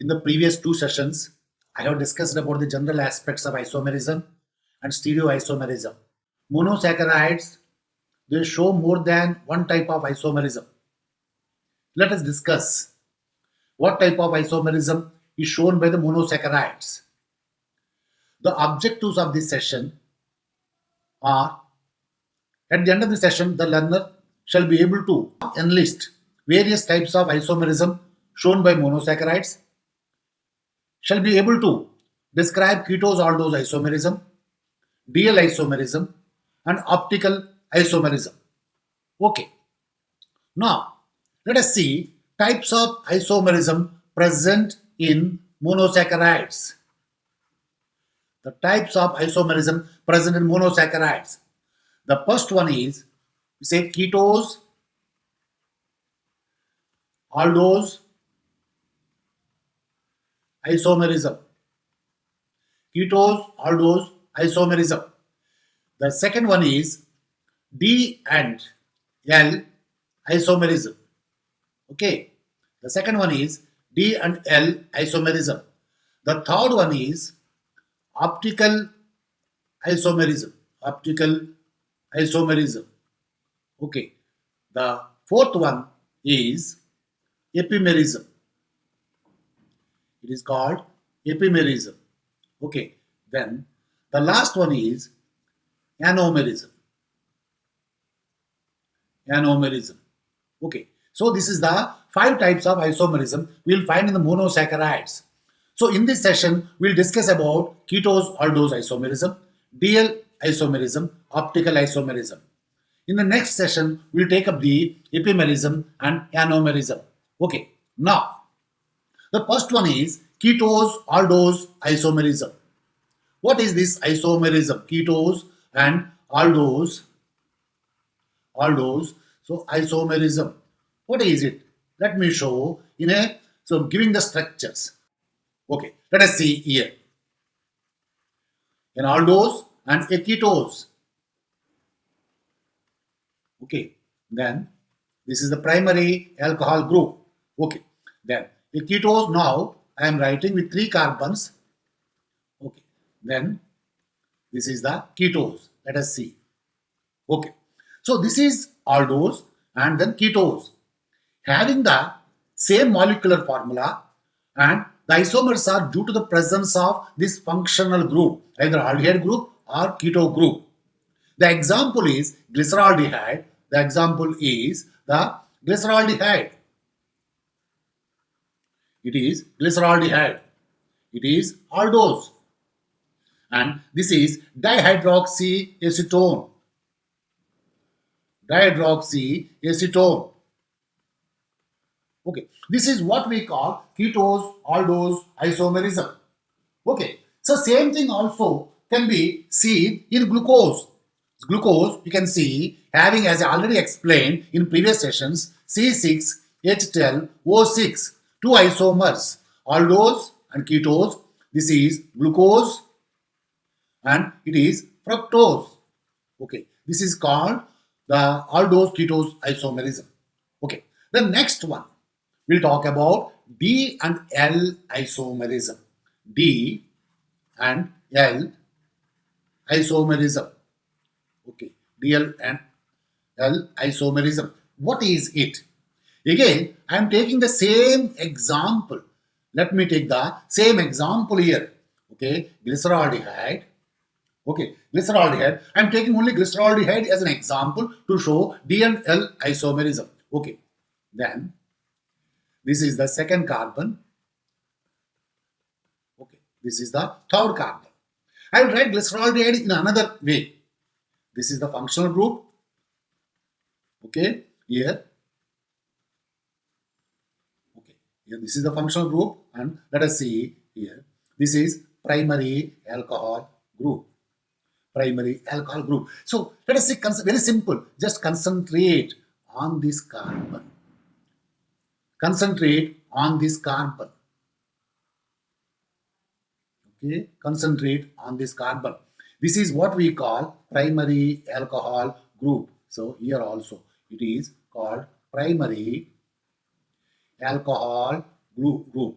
In the previous two sessions, I have discussed about the general aspects of isomerism and stereoisomerism. Monosaccharides, they show more than one type of isomerism. Let us discuss what type of isomerism is shown by the monosaccharides. The objectives of this session are, at the end of the session, the learner shall be able to enlist various types of isomerism shown by monosaccharides, shall be able to describe ketose-aldose isomerism, DL isomerism, and optical isomerism. Okay. Now, let us see types of isomerism present in monosaccharides. The types of isomerism present in monosaccharides. The first one is, we say ketose, aldose, isomerism. Ketose, aldose, isomerism. The second one is D and L isomerism. Okay. The second one is D and L isomerism. The third one is optical isomerism. Optical isomerism. Okay. The fourth one is epimerism. It is called epimerism. Okay. Then the last one is anomerism. Anomerism. Okay. So this is the 5 types of isomerism we will find in the monosaccharides. So in this session, we will discuss about ketose-aldose isomerism, DL isomerism, optical isomerism. In the next session, we will take up the epimerism and anomerism. Okay. Now, the first one is ketose-aldose isomerism. What is this isomerism? Ketose and aldose. So isomerism. What is it? Let me show so giving the structures. Okay, let us see here. An aldose and a ketose. Okay, then this is the primary alcohol group. Okay, then a ketose, now I am writing with 3 carbons. Okay, then this is the ketose. Let us see. Okay, so this is aldose and then ketose, having the same molecular formula, and the isomers are due to the presence of this functional group, either aldehyde group or keto group. The example is glyceraldehyde. The example is the glyceraldehyde. It is glyceraldehyde. It is aldose. And this is dihydroxyacetone. Dihydroxyacetone. Okay, this is what we call ketose-aldose isomerism. Okay, so same thing also can be seen in glucose. Glucose, you can see, having, as I already explained in previous sessions, C6H12O6, 2 isomers, aldose and ketose. This is glucose and it is fructose. Okay, this is called the aldose-ketose isomerism. Okay, the next one, we'll talk about D and L isomerism. D and L isomerism. Okay, DL and L isomerism. What is it? Again, I am taking the same example. Let me take the same example here. Okay, glyceraldehyde. Okay, glyceraldehyde. I am taking only glyceraldehyde as an example to show D and L isomerism. Okay, then this is the second carbon. Okay, this is the third carbon. I will write glyceraldehyde in another way. This is the functional group. Okay, here. Okay, here this is the functional group, and let us see here. This is primary alcohol group. Primary alcohol group. So let us see, very simple. Just concentrate on this carbon. Concentrate on this carbon. Okay, concentrate on this carbon. This is what we call primary alcohol group. So here also it is called primary alcohol group.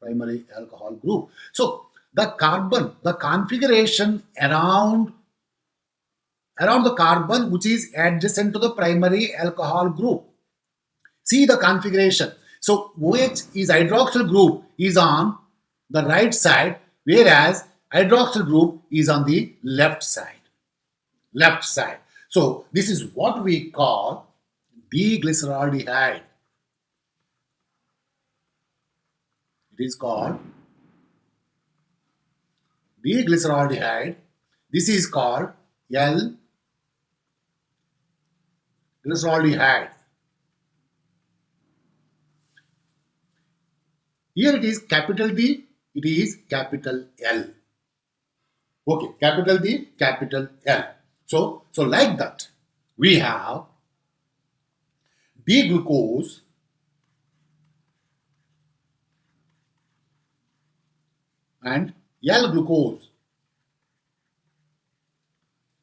primary alcohol group. So the carbon, the configuration around the carbon which is adjacent to the primary alcohol group. See the configuration. So OH is hydroxyl group is on the right side, whereas hydroxyl group is on the left side. Left side. So this is what we call diglyceraldehyde. It is called diglyceraldehyde. This is called L-glyceraldehyde. Here it is capital D, it is capital L. Okay, capital D, capital L. So like that, we have D-glucose and L-glucose.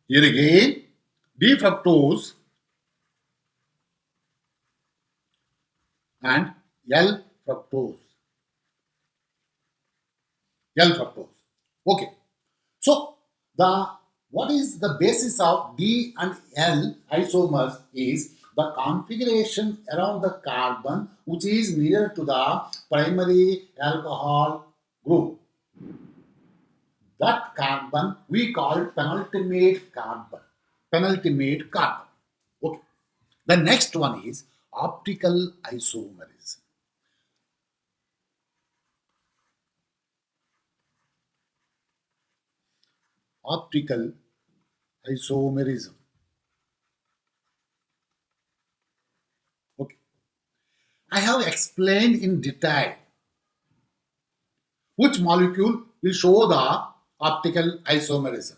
Here again, D-fructose and L-fructose. L-fructose. Okay. So what is the basis of D and L isomers is the configuration around the carbon which is near to the primary alcohol group. That carbon we call penultimate carbon. Penultimate carbon. Okay. The next one is optical isomerism. Optical isomerism. Okay. I have explained in detail which molecule will show the optical isomerism.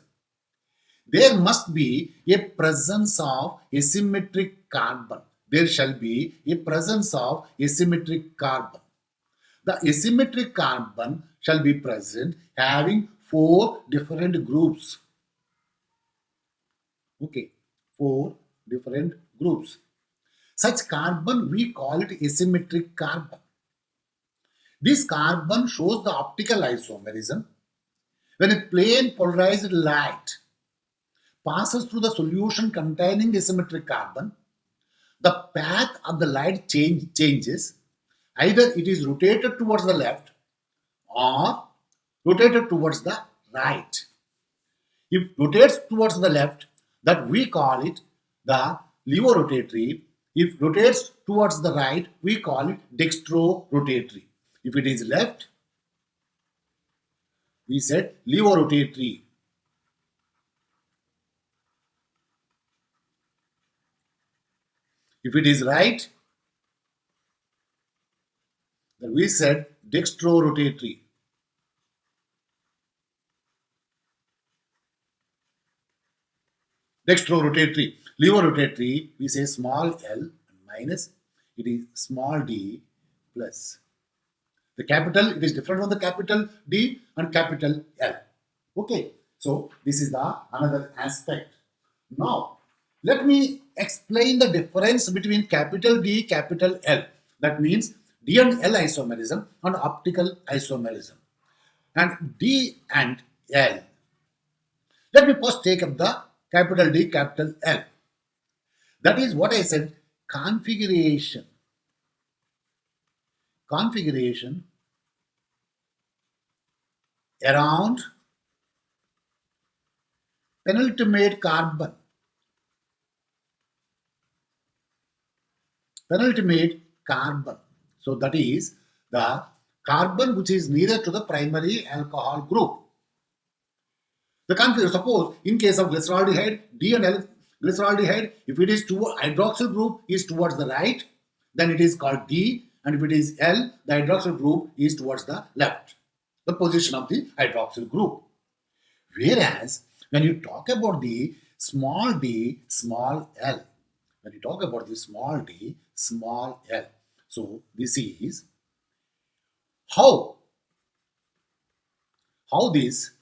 There must be a presence of asymmetric carbon. There shall be a presence of asymmetric carbon. The asymmetric carbon shall be present having 4 different groups. Okay, 4 different groups. Such carbon we call it asymmetric carbon. This carbon shows the optical isomerism when a plane polarized light passes through the solution containing asymmetric carbon. The path of the light changes. Either it is rotated towards the left or rotated towards the right. If rotates towards the left, that we call it the levorotatory. If rotates towards the right, we call it dextrorotatory. If it is left, we said levorotatory. If it is right, then we said dextrorotatory. Dextrorotatory. Levorotatory, we say small l and minus, it is small d plus. The capital, it is different from the capital D and capital L. Okay, so this is the another aspect. Now, let me explain the difference between capital D, capital L. That means D and L isomerism and optical isomerism. And D and L. Let me first take up the capital D, capital L. That is what I said, configuration. Configuration around penultimate carbon. Penultimate carbon. So that is the carbon which is nearer to the primary alcohol group. The configuration, suppose in case of glyceraldehyde, D and L glyceraldehyde, if it is toward hydroxyl group is towards the right, then it is called D, and if it is L, the hydroxyl group is towards the left, the position of the hydroxyl group. Whereas when you talk about the small d, small l, when you talk about the small d, small l, so this is how this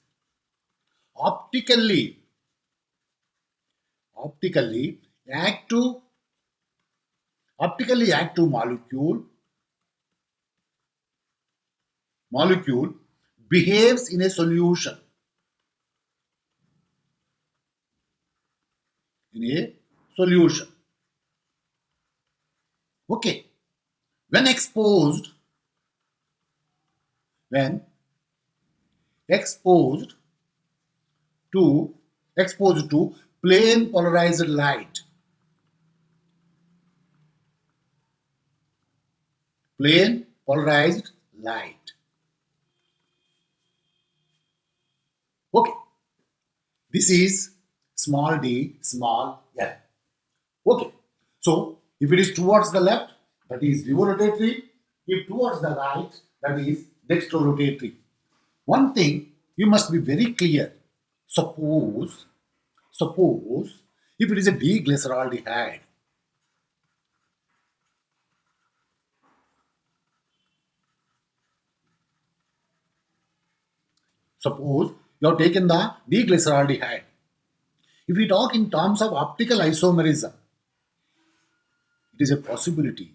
optically active molecule molecule behaves in a solution. In a solution. Okay. When when exposed to exposed to plain polarized light, plain polarized light. Okay. This is small d, small l. Okay. So if it is towards the left, that is levorotatory. If towards the right, that is dextrorotatory. One thing you must be very clear. Suppose if it is a D-glyceraldehyde, suppose you have taken the D-glyceraldehyde. If we talk in terms of optical isomerism, it is a possibility.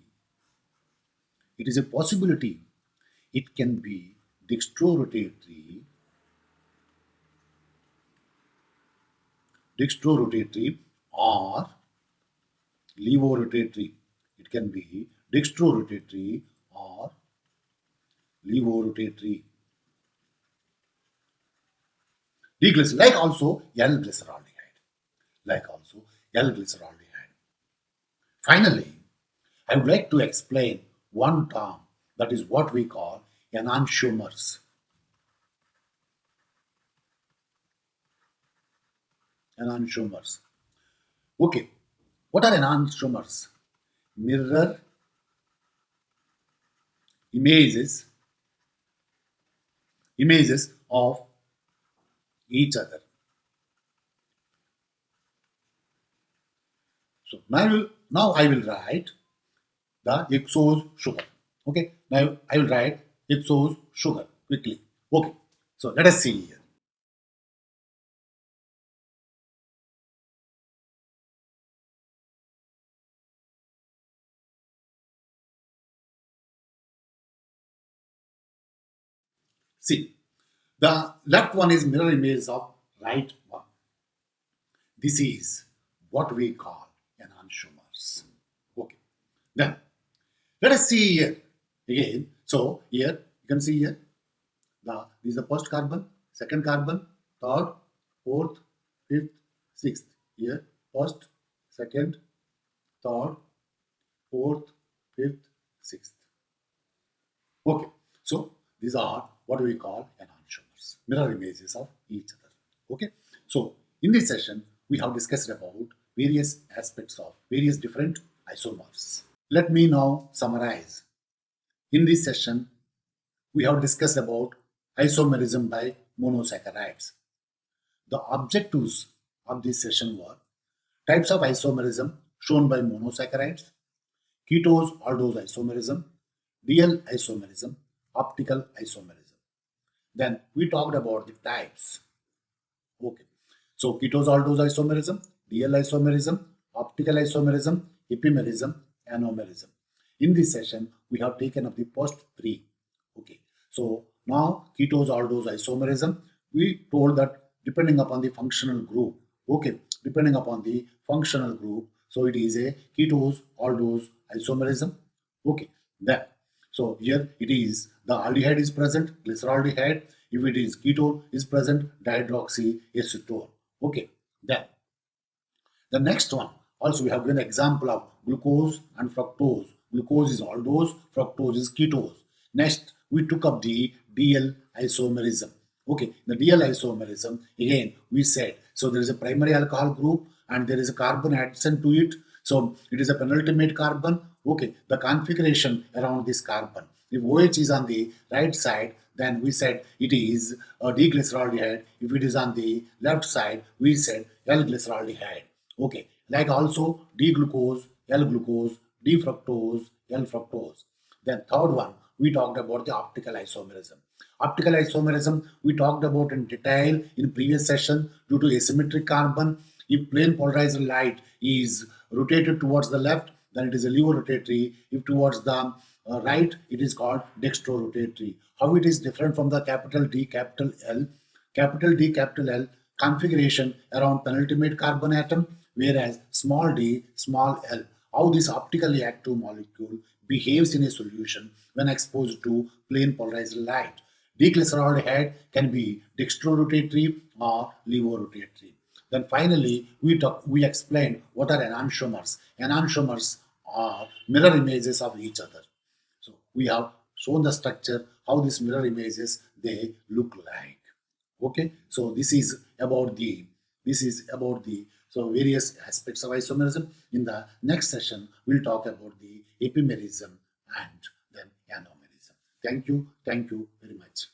It is a possibility. It can be dextrorotatory, or levorotatory. It can be dextrorotatory or levorotatory. D-glycerol, like also L-glyceraldehyde. Like also L-glyceraldehyde. Finally, I would like to explain one term, that is what we call enantiomers. Enantiomers. Okay, what are enantiomers? Mirror images of each other. So now I will write the Ixose sugar. Okay, now I will write Ixose sugar quickly. Okay, so let us see here. See, the left one is mirror image of right one. This is what we call enantiomers. Okay, then let us see here again. So here you can see here this is the first carbon, second carbon, third, fourth, fifth, sixth. Here first, second, third, fourth, fifth, sixth. Okay, so these are what we call enantiomers, mirror images of each other. Okay, so in this session we have discussed about various aspects of various different isomers. Let me now summarize. In this session we have discussed about isomerism by monosaccharides. The objectives of this session were types of isomerism shown by monosaccharides, ketose aldose isomerism, DL isomerism, optical isomerism. Then we talked about the types. Okay. So ketose aldose isomerism, DL isomerism, optical isomerism, epimerism, anomerism. In this session, we have taken up the first three. Okay. So now ketose aldose isomerism, we told that depending upon the functional group. Okay. Depending upon the functional group. So it is a ketose aldose isomerism. Okay. Then so here it is the aldehyde is present, glyceraldehyde. If it is ketone is present, dihydroxyacetone. Okay. Then the next one also we have given example of glucose and fructose. Glucose is aldose, fructose is ketose. Next we took up the DL isomerism. Okay, the DL isomerism again we said so there is a primary alcohol group and there is a carbon adjacent to it. So it is a penultimate carbon. Okay, the configuration around this carbon. If OH is on the right side, then we said it is a D-glyceraldehyde. If it is on the left side, we said L-glyceraldehyde. Okay, like also D-glucose, L-glucose, D-fructose, L-fructose. Then third one, we talked about the optical isomerism. Optical isomerism, we talked about in detail in previous session due to asymmetric carbon. If plane polarized light is rotated towards the left, then it is a levorotatory. If towards the right, it is called dextrorotatory. How it is different from the capital D, capital L configuration around penultimate carbon atom, whereas small d, small l. How this optically active molecule behaves in a solution when exposed to plane polarized light. Deglyceraldehyde can be dextrorotatory or levorotatory. Then finally, we explained what are enantiomers. Enantiomers are mirror images of each other. So we have shown the structure, how these mirror images they look like. Okay, so this is about the so various aspects of isomerism. In the next session, we'll talk about the epimerism and then anomerism. Thank you very much.